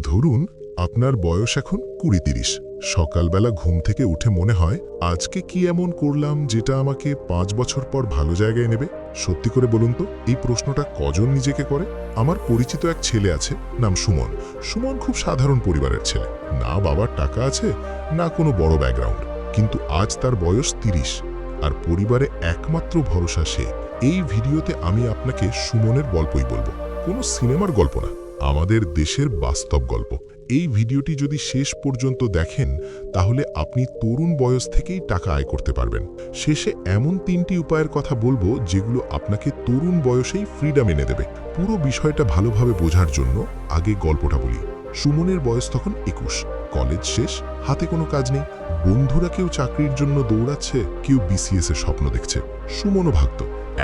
ধরুন আপনার বয়স এখন ২০-৩০। সকালবেলা ঘুম থেকে উঠে মনে হয় আজকে কি এমন করলাম যেটা আমাকে ৫ বছর পর ভালো জায়গায় নেবে। সত্যি করে বলুন তো, এই প্রশ্নটা কজন নিজেকে করে? আমার পরিচিত এক ছেলে আছে, নাম সুমন। সুমন খুব সাধারণ পরিবারের ছেলে, না বাবার টাকা আছে না কোনো বড় ব্যাকগ্রাউন্ড, কিন্তু আজ তার বয়স ৩০ আর পরিবারে একমাত্র ভরসা সে। এই ভিডিওতে আমি আপনাকে সুমনের গল্পই বলবো, কোনো সিনেমার গল্প না, আমাদের দেশের বাস্তব গল্প। এই ভিডিওটি যদি শেষ পর্যন্ত দেখেন তাহলে আপনি তরুণ বয়স থেকেই টাকা আয় করতে পারবেন। শেষে এমন ৩টি উপায়ের কথা বলবো যেগুলো আপনাকে তরুণ বয়সেই ফ্রিডম এনে দেবে। পুরো বিষয়টা ভালোভাবে বোঝার জন্য আগে গল্পটা বলি। সুমনের বয়স তখন ২১, কলেজ শেষ, হাতে কোনো কাজ নেই। বন্ধুরা কেউ চাকরির জন্য দৌড়াচ্ছে, কেউ বিসিএস এর স্বপ্ন দেখছে। সুমনও ভাবত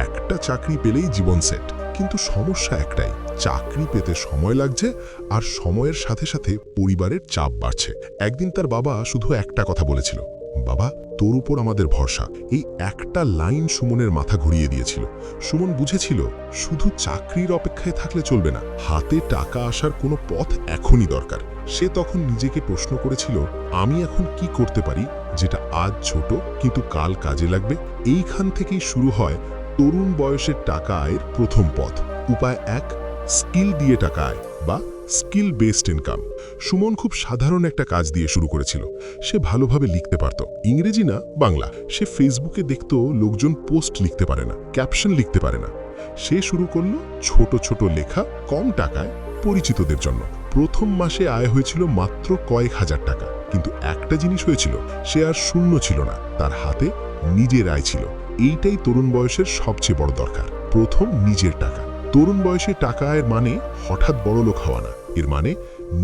একটা চাকরি পেলেই জীবন সেট, কিন্তু সমস্যা একটাই, চাকরি পেতে সময় লাগছে আর সময়ের সাথে সাথে পরিবারের চাপ বাড়ছে। একদিন তার বাবা শুধু একটা কথা বলেছিল, বাবা তোর উপর আমাদের ভরসা। এই একটা লাইন সুমনের মাথা ঘুরিয়ে দিয়েছিল। সুমন বুঝেছিল শুধু চাকরির অপেক্ষায় থাকলে চলবে না, হাতে টাকা আসার কোনো পথ এখনই দরকার। সে তখন নিজেকে প্রশ্ন করেছিল, আমি এখন কি করতে পারি যেটা আজ ছোট কিন্তু কাল কাজে লাগবে। এইখান থেকেই শুরু হয় তরুণ বয়সের টাকা আয়ের প্রথম পথ। উপায় ১, স্কিল দিয়ে টাকা আয় বা স্কিল বেসড ইনকাম। সুমন খুব সাধারণ একটা কাজ দিয়ে শুরু করেছিল। সে ভালোভাবে লিখতে পারত, ইংরেজি না বাংলা। সে ফেসবুকে দেখত লোকজন পোস্ট লিখতে পারে না, ক্যাপশন লিখতে পারে না। সে শুরু করলো ছোট ছোট লেখা, কম টাকায়, পরিচিতদের জন্য। প্রথম মাসে আয় হয়েছিল মাত্র কয়েক হাজার টাকা, কিন্তু একটা জিনিস হয়েছিল, সে আর শূন্য ছিল না, তার হাতে নিজের আয় ছিল। এইটাই তরুণ বয়সের সবচেয়ে বড় দরকার, প্রথম নিজের টাকা। তরুণ বয়সে টাকা আয়ের মানে হঠাৎ বড় লোক হওয়া না, এর মানে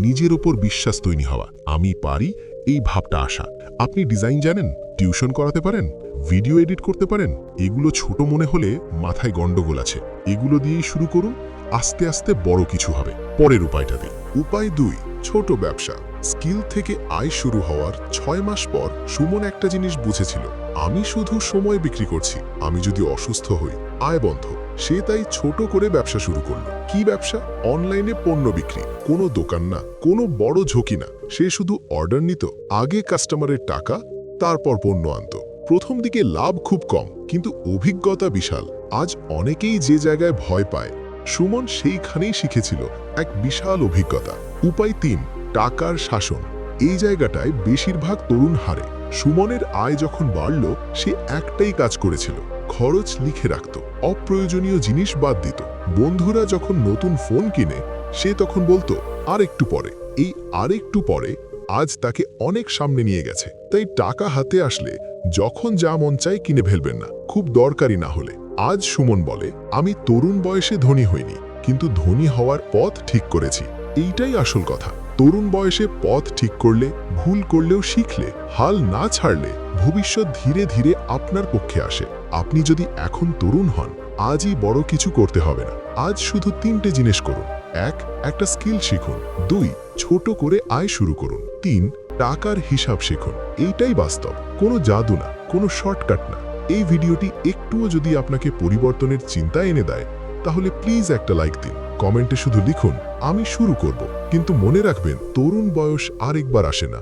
নিজের ওপর বিশ্বাস তৈরি হওয়া। আমি পারি, এই ভাবটা আসা। আপনি ডিজাইন জানেন, টিউশন করাতে পারেন, ভিডিও এডিট করতে পারেন, এগুলো ছোট মনে হলে মাথায় গন্ডগোল আছে। এগুলো দিয়েই শুরু করুন, আস্তে আস্তে বড় কিছু হবে। পরের উপায়টা দিই। উপায় ২, ছোট ব্যবসা। স্কিল থেকে আয় শুরু হওয়ার ৬ মাস পর সুমন একটা জিনিস বুঝেছিল, আমি শুধু সময় বিক্রি করছি, আমি যদি অসুস্থ হই আয় বন্ধ। সে তাই ছোট করে ব্যবসা শুরু করলো। কি ব্যবসা? অনলাইনে পণ্য বিক্রি। কোনো দোকান না, কোনো বড় ঝুঁকি না। সে শুধু অর্ডার নিত, আগে কাস্টমারের টাকা, তারপর পণ্য আনত। প্রথম দিকে লাভ খুব কম, কিন্তু অভিজ্ঞতা বিশাল। আজ অনেকেই যে জায়গায় ভয় পায়, সুমন সেইখানেই শিখেছিল এক বিশাল অভিজ্ঞতা। উপায় ৩, টাকার শাসন। এই জায়গাটায় বেশিরভাগ তরুণ হারে। সুমনের আয় যখন বাড়ল, সে একটাই কাজ করেছিল, খরচ লিখে রাখত, অপ্রয়োজনীয় জিনিস বাদ দিত। বন্ধুরা যখন নতুন ফোন কিনে, সে তখন বলতো আরেকটু পরে। এই আরেকটু পরে আজ তাকে অনেক সামনে নিয়ে গেছে। তাই টাকা হাতে আসলে যখন যা মন চায় কিনে ফেলবেন না, খুব দরকারি না হলে। আজ সুমন বলে, আমি তরুণ বয়সে ধনী হইনি, কিন্তু ধনী হওয়ার পথ ঠিক করেছি। এইটাই আসল কথা। তরুণ বয়সে পথ ঠিক করলে, ভুল করলেও শিখলে, হাল না ছাড়লে ভবিষ্যৎ ধীরে ধীরে আপনার পক্ষে আসে। আপনি যদি এখন তরুণ হন, আজই বড় কিছু করতে হবে না। আজ শুধু 3টে জিনিস করুন। ১, একটা স্কিল শিখুন। ২, ছোট করে আয় শুরু করুন। ৩, টাকার হিসাব শিখুন। এইটাই বাস্তব, কোনো জাদু না, কোনো শর্টকাট না। এই ভিডিওটি একটুও যদি আপনাকে পরিবর্তনের চিন্তা এনে দেয়, তাহলে প্লিজ একটা লাইক দিন, কমেন্টে শুধু লিখুন আমি শুরু করব। কিন্তু মনে রাখবেন, তরুণ বয়স আরেকবার আসে না।